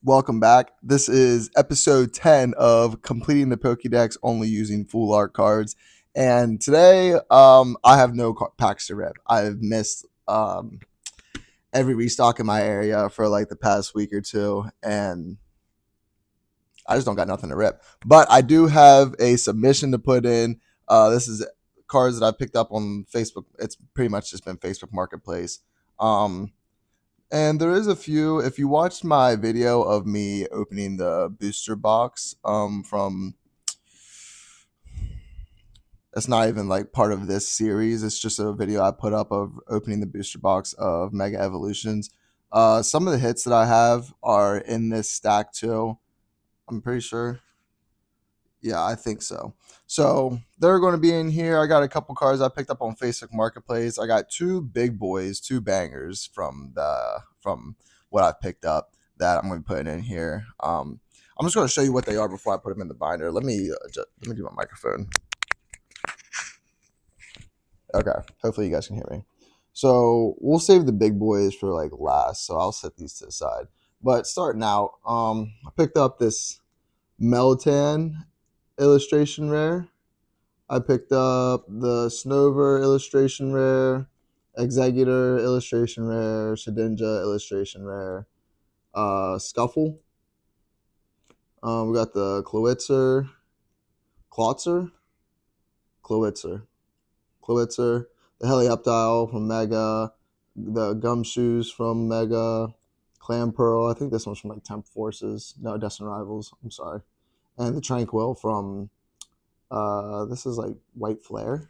Welcome back. This is episode 10 of Completing the Pokédex only using full art cards. And today, I have no packs to rip. I've missed every restock in my area for like the past week or two, and I just don't got nothing to rip. But I do have a submission to put in. This is cards that I picked up on Facebook. It's pretty much just been Facebook Marketplace. And there is a few. If you watched my video of me opening the booster box, from it's not even like part of this series. It's just a video I put up of opening the booster box of Mega Evolutions. Some of the hits that I have are in this stack too. I'm pretty sure. Yeah, I think so. So they're going to be in here. I got a couple cards I picked up on Facebook Marketplace. I got two big boys, two bangers from what I've picked up that I'm going to be putting in here. I'm just going to show you what they are before I put them in the binder. Let me do my microphone. Okay, hopefully you guys can hear me. So we'll save the big boys for like last. So I'll set these to the side. But starting out, I picked up this Meltan illustration rare. I picked up the Snover illustration rare, Executor illustration rare, Shedinja illustration rare, Scuffle. We got the Klawitzer, the Helioptile from Mega, the Gumshoes from Mega, Clam Pearl. I think this one's from like Temp Forces. No, Destined Rivals. I'm sorry. And the Tranquil from this is like White Flare,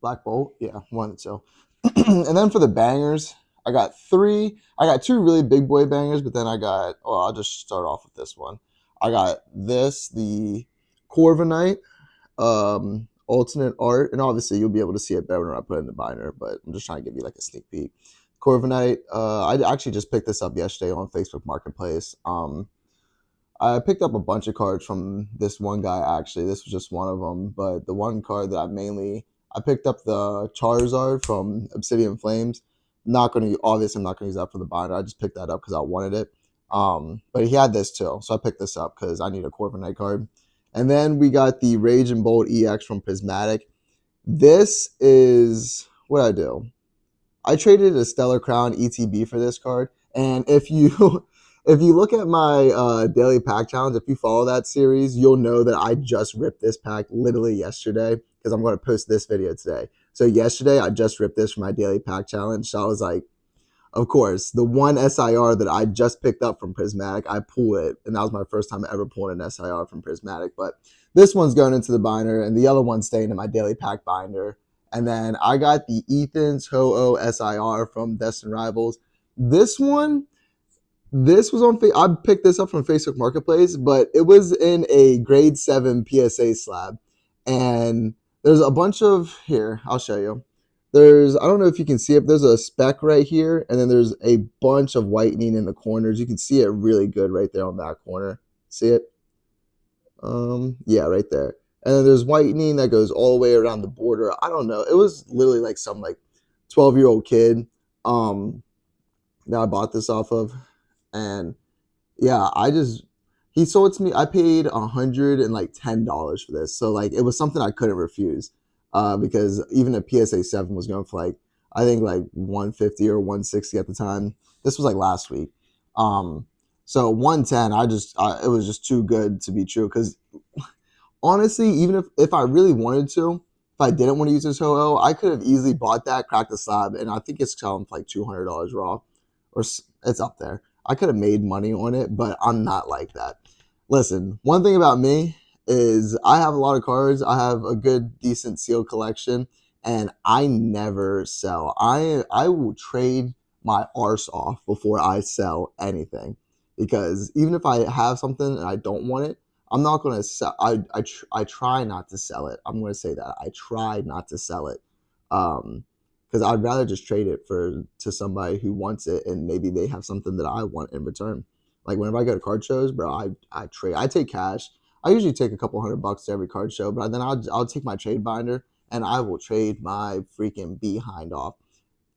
Black Bolt. Yeah, one and two. And then for the bangers, I got three. I got two really big boy bangers, but then I'll just start off with this one. I got the Corviknight, alternate art, and obviously you'll be able to see it better when I put it in the binder, but I'm just trying to give you like a sneak peek. Corviknight, I actually just picked this up yesterday on Facebook Marketplace. I picked up a bunch of cards from this one guy, actually. This was just one of them, but the one card that I picked up the Charizard from Obsidian Flames. I'm not going to use that for the binder. I just picked that up because I wanted it. But he had this too, so I picked this up because I need a Corviknight card. And then we got the Rage and Bolt EX from Prismatic. This is what I do. I traded a Stellar Crown ETB for this card, and if you if you look at my daily pack challenge, if you follow that series, you'll know that I just ripped this pack literally yesterday because I'm going to post this video today. So yesterday I just ripped this for my daily pack challenge. So I was like, of course, the one SIR that I just picked up from Prismatic, I pulled it, and that was my first time ever pulling an SIR from Prismatic. But this one's going into the binder, and the other one's staying in my daily pack binder. And then I got the Ethan's Ho-Oh SIR from Destined Rivals. This one, this was I picked this up from Facebook Marketplace, but it was in a grade 7 PSA slab. And there's a bunch of, here, I'll show you. I don't know if you can see it, there's a speck right here, and then there's a bunch of whitening in the corners. You can see it really good right there on that corner. See it? Yeah, right there. And then there's whitening that goes all the way around the border. I don't know. It was literally like some like 12-year-old kid that I bought this off of. And yeah, he sold it to me. I paid $110 for this. So like it was something I couldn't refuse. Because even a PSA 7 was going for like, I think like 150 or 160 at the time. This was like last week. So 110, it was just too good to be true. Because honestly, even if I really wanted to, if I didn't want to use this Ho-Oh, I could have easily bought that, cracked the slab, and I think it's selling for like $200 raw, or it's up there. I could have made money on it, but I'm not like that. Listen, one thing about me is I have a lot of cards. I have a good, decent seal collection, and I never sell. I will trade my arse off before I sell anything, because even if I have something and I don't want it, I'm not going to sell. I try not to sell it. I'm going to say that I try not to sell it, because I'd rather just trade it to somebody who wants it, and maybe they have something that I want in return. Like whenever I go to card shows, bro, I trade. I take cash. I usually take a couple $100 to every card show, but then I'll take my trade binder and I will trade my freaking behind off,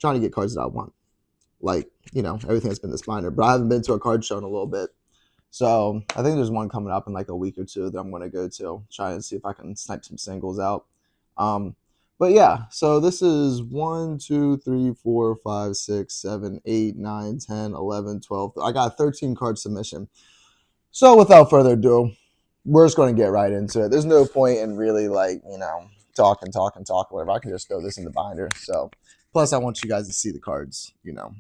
trying to get cards that I want. Like, everything that's been this binder. But I haven't been to a card show in a little bit. So I think there's one coming up in like a week or two that I'm gonna go to try and see if I can snipe some singles out. Um, but yeah, so this is 1, 2, 3, 4, 5, 6, 7, 8, 9, 10, 11, 12. I got a 13 card submission. So without further ado, we're just going to get right into it. There's no point in really like, talk, whatever. I can just throw this in the binder. So plus I want you guys to see the cards,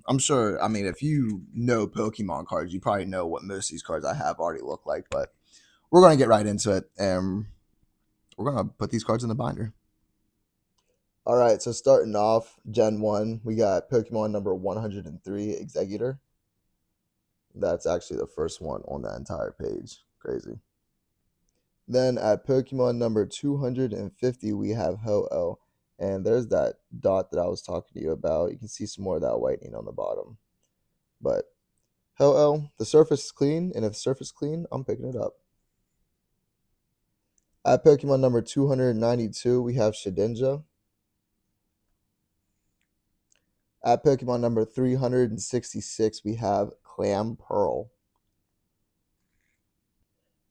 I'm sure, I mean, if you know Pokemon cards, you probably know what most of these cards I have already look like, but we're going to get right into it and we're going to put these cards in the binder. All right, so starting off, Gen 1, we got Pokemon number 103, Executor. That's actually the first one on that entire page. Crazy. Then at Pokemon number 250, we have Ho-Oh. And there's that dot that I was talking to you about. You can see some more of that whitening on the bottom. But Ho-Oh, the surface is clean, and if the surface is clean, I'm picking it up. At Pokemon number 292, we have Shedinja. At Pokemon number 366, we have Clam Pearl.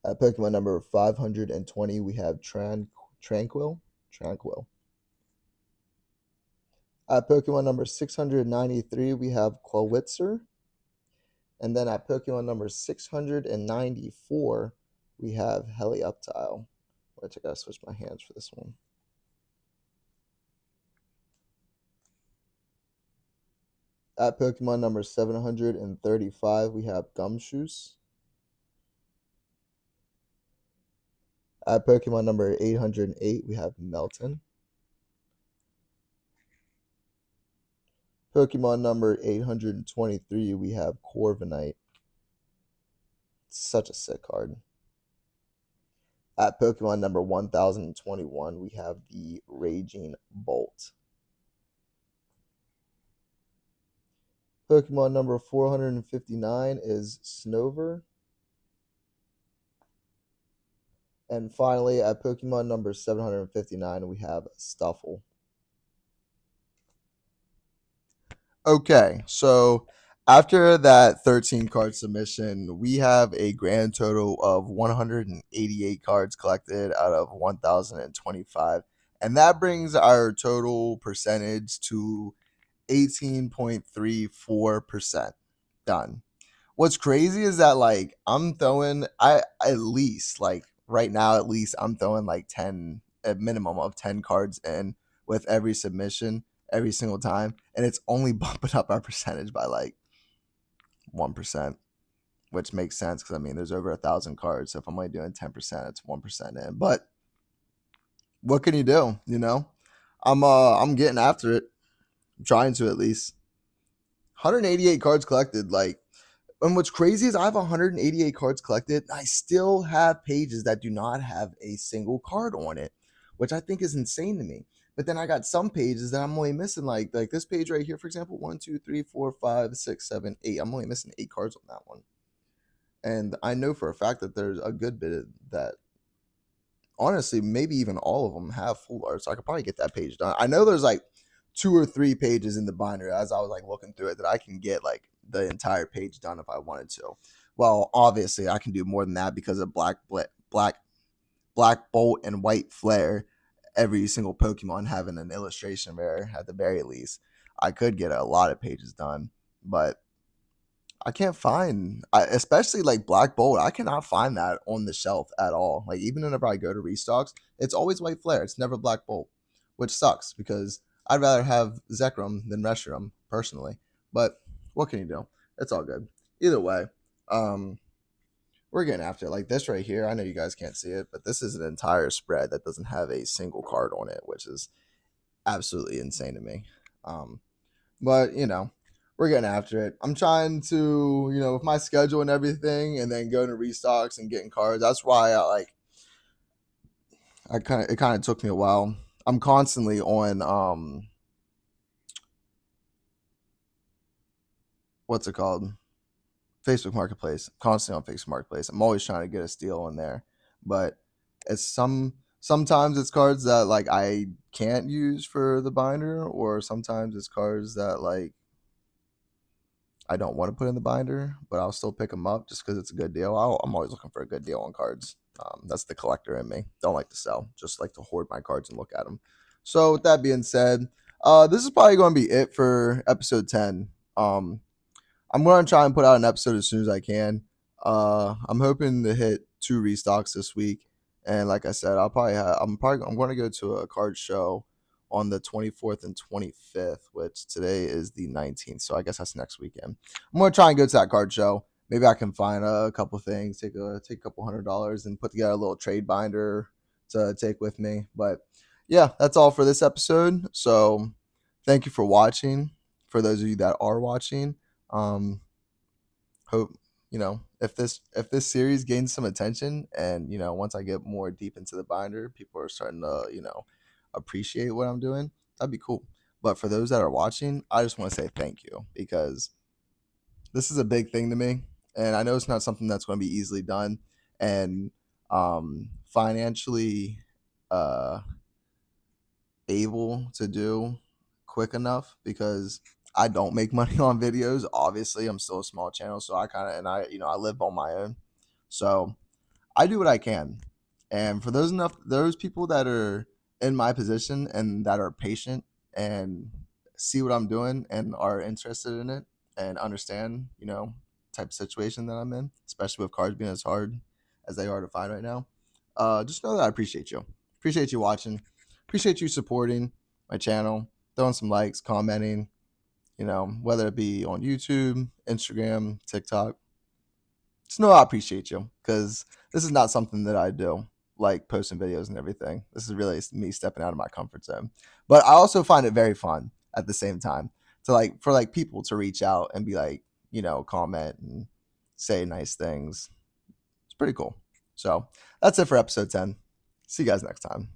At Pokemon number 520, we have Tranquil. Tranquil. At Pokemon number 693, we have Clawitzer. And then at Pokemon number 694, we have Helioptile, which I gotta switch my hands for this one. At Pokemon number 735, we have Gumshoos. At Pokemon number 808, we have Melton. Pokemon number 823, we have Corviknight. Such a sick card. At Pokemon number 1021, we have the Raging Bolt. Pokemon number 459 is Snover. And finally, at Pokemon number 759, we have Stuffle. Okay, so after that 13 card submission, we have a grand total of 188 cards collected out of 1,025. And that brings our total percentage to 18.34%. Done. What's crazy is that like I'm throwing I at least like right now at least I'm throwing like 10 a minimum of 10 cards in with every submission every single time, and it's only bumping up our percentage by like 1%, which makes sense because I mean there's over 1,000 cards, so if I'm only doing 10%, it's 1% in. But what can you do? I'm getting after it. I'm trying to at least. 188 cards collected, like. And what's crazy is I have 188 cards collected. I still have pages that do not have a single card on it, which I think is insane to me. But then I got some pages that I'm only missing, like this page right here, for example, 1, 2, 3, 4, 5, 6, 7, 8. I'm only missing 8 cards on that one. And I know for a fact that there's a good bit of that. Honestly, maybe even all of them have full art, so I could probably get that page done. I know there's like 2 or 3 pages in the binder as I was like looking through it that I can get like the entire page done if I wanted to. Well, obviously I can do more than that because of black bolt and white flare. Every single Pokemon having an illustration there at the very least. I could get a lot of pages done, but I can't find, especially like Black Bolt. I cannot find that on the shelf at all. Like even whenever I go to restocks, it's always White Flare. It's never Black Bolt, which sucks because I'd rather have Zekrom than Reshiram personally. But what can you do? It's all good. Either way, um, we're getting after it. Like this right here. I know you guys can't see it, but this is an entire spread that doesn't have a single card on it, which is absolutely insane to me. But we're getting after it. I'm trying to, with my schedule and everything, and then going to restocks and getting cards. That's why it kind of took me a while. I'm constantly on what's it called? Facebook Marketplace. Constantly on Facebook Marketplace. I'm always trying to get a steal in there, but it's sometimes it's cards that like I can't use for the binder, or sometimes it's cards that like I don't want to put in the binder, but I'll still pick them up just because it's a good deal. I'm always looking for a good deal on cards. That's the collector in me. Don't like to sell, just like to hoard my cards and look at them. So with that being said, this is probably going to be it for episode 10. Um, I'm going to try and put out an episode as soon as I can. I'm hoping to hit 2 restocks this week, and like I said, I'm going to go to a card show on the 24th and 25th, which today is the 19th. So I guess that's next weekend. I'm going to try and go to that card show. Maybe I can find a couple things, take a couple $100 and put together a little trade binder to take with me. But yeah, that's all for this episode. So thank you for watching. For those of you that are watching, hope if this series gains some attention, and once I get more deep into the binder, people are starting to appreciate what I'm doing, that'd be cool. But for those that are watching, I just want to say thank you, because this is a big thing to me, and I know it's not something that's going to be easily done, and financially uh able to do quick enough, because I don't make money on videos. Obviously, I'm still a small channel, so I kind of and I live on my own. So I do what I can. And for those people that are in my position and that are patient and see what I'm doing and are interested in it and understand, type of situation that I'm in, especially with cards being as hard as they are to find right now. Just know that I appreciate you. Appreciate you watching. Appreciate you supporting my channel, throwing some likes, commenting, whether it be on YouTube, Instagram, TikTok. Just know I appreciate you, because this is not something that I do, like posting videos and everything. This is really me stepping out of my comfort zone. But I also find it very fun at the same time to for people to reach out and be like, comment and say nice things. It's pretty cool. So that's it for episode 10. See you guys next time.